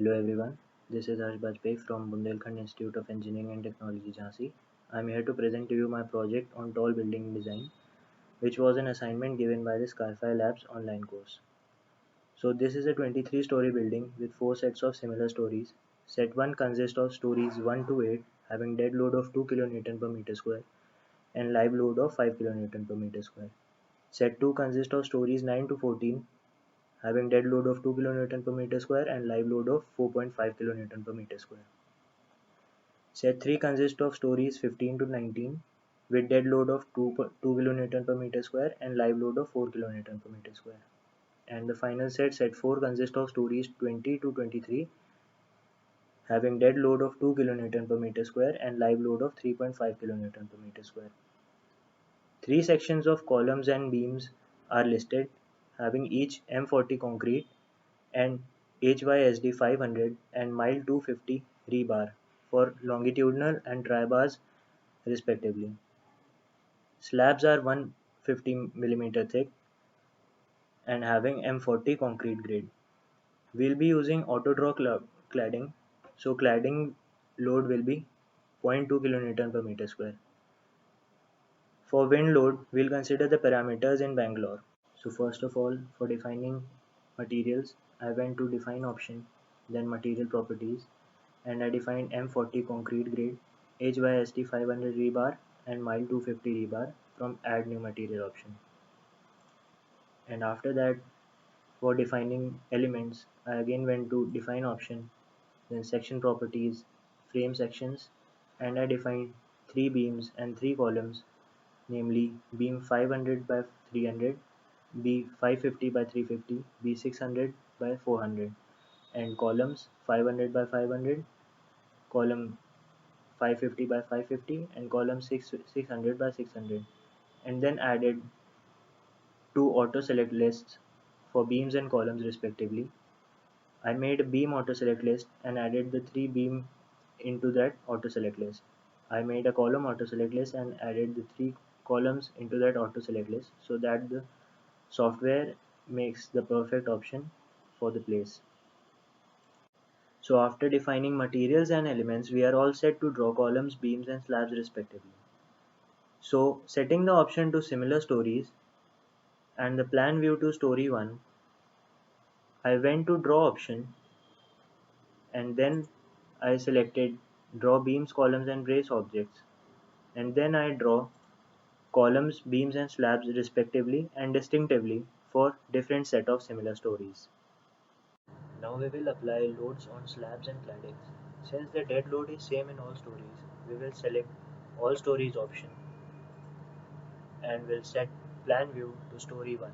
Hello everyone, this is Harsh Bajpayee from Bundelkhand Institute of Engineering and Technology, Jhansi. I am here to present to you my project on tall building design, which was an assignment given by the Skyfire Labs online course. So this is a 23-story building with 4 sets of similar stories. Set 1 consists of stories 1 to 8 having dead load of 2 kN per meter square and live load of 5 kN per meter square. Set 2 consists of stories 9 to 14 having dead load of 2 kN per meter square and live load of 4.5 kN per meter square. Set 3 consists of stories 15 to 19 with dead load of 2 kN per meter square and live load of 4 kN per meter square. And the final set 4 consists of stories 20 to 23 having dead load of 2 kN per meter square and live load of 3.5 kN per meter square. Three sections of columns and beams are listed having each M40 concrete and HYSD 500 and mild 250 rebar for longitudinal and tri-bars respectively. Slabs are 150 mm thick and having M40 concrete grade. We'll be using auto draw cladding, so cladding load will be 0.2 kN per meter square. For wind load, we'll consider the parameters in Bangalore. So first of all, for defining materials, I went to define option, then material properties, and I defined M40 concrete grade, HYST 500 rebar and mild 250 rebar from add new material option. And after that, for defining elements, I again went to define option, then section properties, frame sections, and I defined 3 beams and 3 columns, namely beam 500 by 300, B 550 by 350, B 600 by 400, and columns 500 by 500, column 550 by 550, and column 600 by 600, and then added two auto select lists for beams and columns respectively. I made a beam auto select list and added the 3 beam into that auto select list. I made a column auto select list and added the 3 columns into that auto select list so that the software makes the perfect option for the place. So after defining materials and elements, we are all set to draw columns, beams and slabs respectively. So setting the option to similar stories and the plan view to story 1, I went to draw option and then I selected draw beams, columns and brace objects, and then I draw columns, beams and slabs respectively and distinctively for different set of similar stories. Now we will apply loads on slabs and claddings. Since the dead load is same in all stories, we will select all stories option and will set plan view to story 1.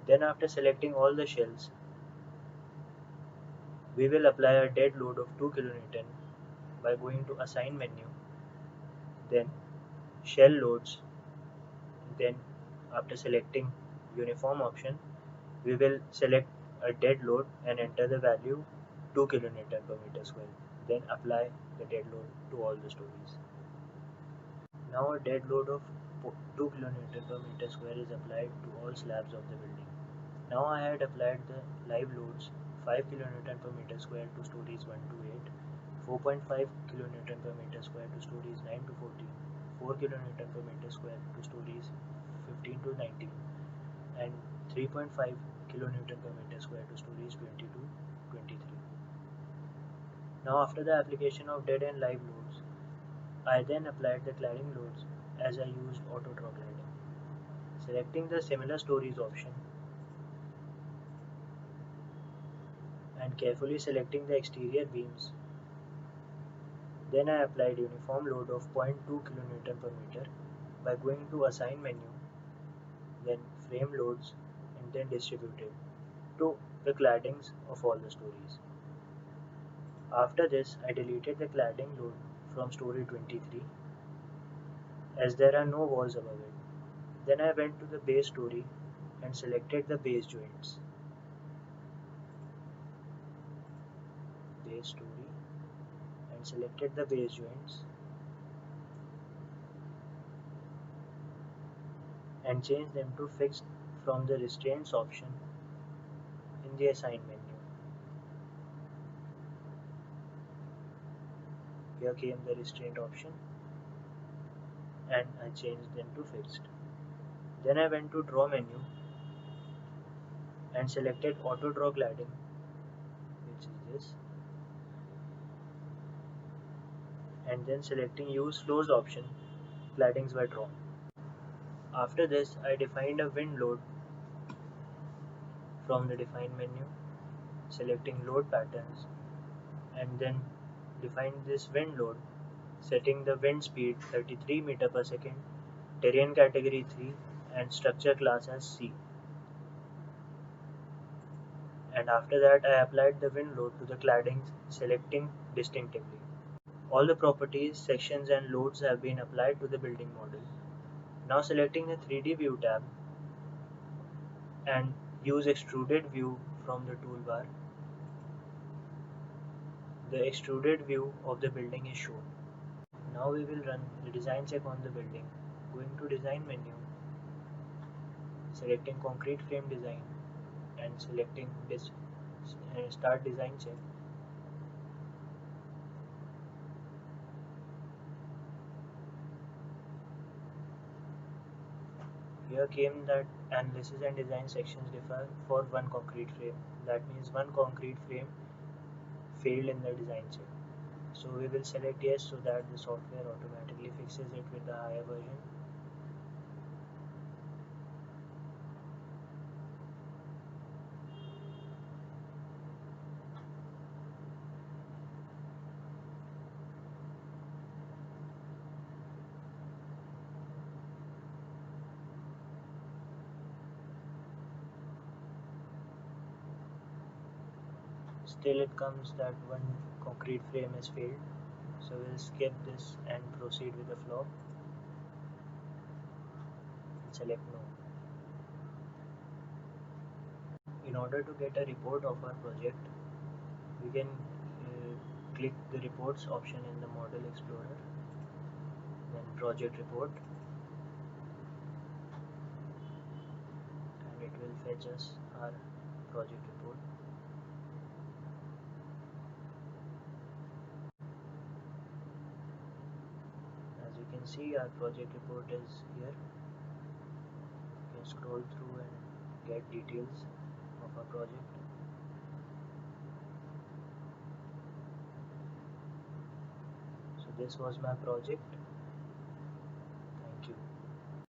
Then after selecting all the shells, we will apply a dead load of 2 kN by going to assign menu, then shell loads, then after selecting uniform option, we will select a dead load and enter the value 2 kN per meter square. Then apply the dead load to all the stories. Now a dead load of 2 kN per meter square is applied to all slabs of the building. Now I had applied the live loads 5 kN per meter square to stories 1 to 8, 4.5 kN per meter square to stories 9 to 14, 4 kN per meter square to stories 15 to 19, and 3.5 kN per meter square to stories 20 to 23. Now after the application of dead and live loads, I then applied the cladding loads as I used auto draw cladding. Selecting the similar stories option and carefully selecting the exterior beams, then I applied uniform load of 0.2 kN per meter by going to assign menu, then frame loads and then distributed to the claddings of all the stories. After this, I deleted the cladding load from story 23 as there are no walls above it. Then I went to the base story and selected the base joints. Base story and selected the base joints and changed them to fixed from the restraints option in the assign menu. Here came the restraint option and I changed them to fixed. Then I went to draw menu and selected auto draw cladding, which is this, and then selecting use flows option, claddings were drawn. After this I defined a wind load from the define menu, selecting load patterns, and then define this wind load, setting the wind speed 33 meter per second, terrain category 3 and structure class as C. And after that I applied the wind load to the claddings, selecting distinctively. All the properties, sections and loads have been applied to the building model. Now selecting the 3D view tab and use extruded view from the toolbar. The extruded view of the building is shown. Now we will run the design check on the building. Going to design menu, selecting concrete frame design and selecting this start design check. Here came that analysis and design sections differ for one concrete frame. That means one concrete frame failed in the design check. So we will select yes so that the software automatically fixes it with the higher version. Still it comes that one concrete frame has failed. So we'll skip this and proceed with the floor. Select no. In order to get a report of our project, we can click the reports option in the model explorer, then project report, and it will fetch us our project report. As you can see, our project report is here. You can scroll through and get details of our project. So this was my project.